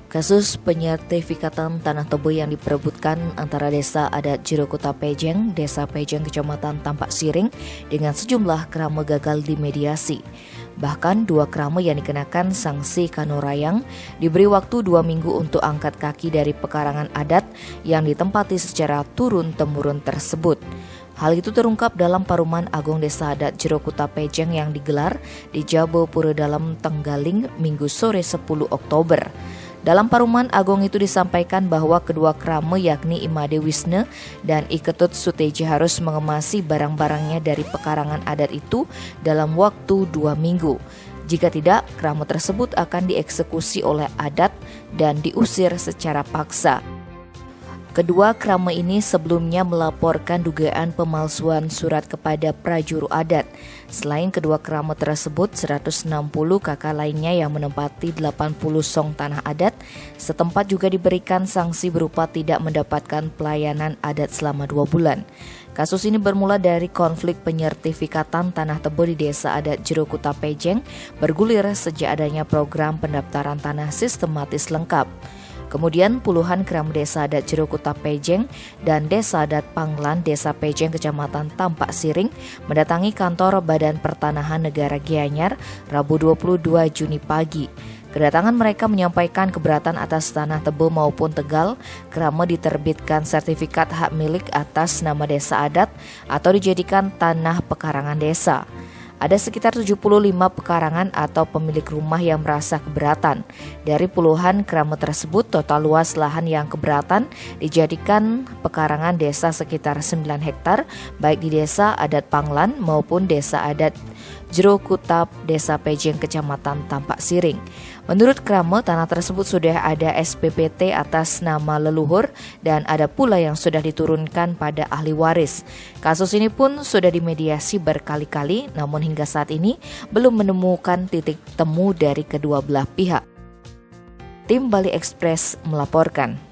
Kasus penyertifikatan tanah tebu yang diperebutkan antara Desa Adat Jirokota Pejeng, Desa Pejeng, Kecamatan Tampak Siring dengan sejumlah krama gagal dimediasi. Bahkan 2 krama yang dikenakan sanksi Kanurayang diberi waktu 2 minggu untuk angkat kaki dari pekarangan adat yang ditempati secara turun-temurun tersebut. Hal itu terungkap dalam Paruman Agung Desa Adat Jirokota Pejeng yang digelar di Jabo Pura Dalam Tenggaling Minggu sore 10 Oktober. Dalam Paruman Agung itu disampaikan bahwa kedua krama yakni Imade Wisne dan Iketut Suteja harus mengemasi barang-barangnya dari pekarangan adat itu dalam waktu 2 minggu. Jika tidak, krama tersebut akan dieksekusi oleh adat dan diusir secara paksa. Kedua krama ini sebelumnya melaporkan dugaan pemalsuan surat kepada prajuru adat. Selain kedua krama tersebut, 160 kakak lainnya yang menempati 80 song tanah adat setempat juga diberikan sanksi berupa tidak mendapatkan pelayanan adat selama 2 bulan. Kasus ini bermula dari konflik penyertifikatan tanah tebu di Desa Adat Jirokota Pejeng bergulir sejak adanya program pendaftaran tanah sistematis lengkap. Kemudian puluhan kram Desa Adat Jirokota Pejeng dan Desa Adat Panglan Desa Pejeng Kecamatan Tampak Siring mendatangi kantor Badan Pertanahan Negara Gianyar Rabu 22 Juni pagi. Kedatangan mereka menyampaikan keberatan atas tanah tebu maupun tegal krama diterbitkan sertifikat hak milik atas nama desa adat atau dijadikan tanah pekarangan desa. Ada sekitar 75 pekarangan atau pemilik rumah yang merasa keberatan. Dari puluhan krama tersebut, total luas lahan yang keberatan dijadikan pekarangan desa sekitar 9 hektar, baik di Desa Adat Panglan maupun Desa Adat Jirokota Desa Pejeng Kecamatan Tampak Siring. Menurut krama, tanah tersebut sudah ada SPPT atas nama leluhur dan ada pula yang sudah diturunkan pada ahli waris. Kasus ini pun sudah dimediasi berkali-kali, namun hingga saat ini belum menemukan titik temu dari kedua belah pihak. Tim Bali Express melaporkan.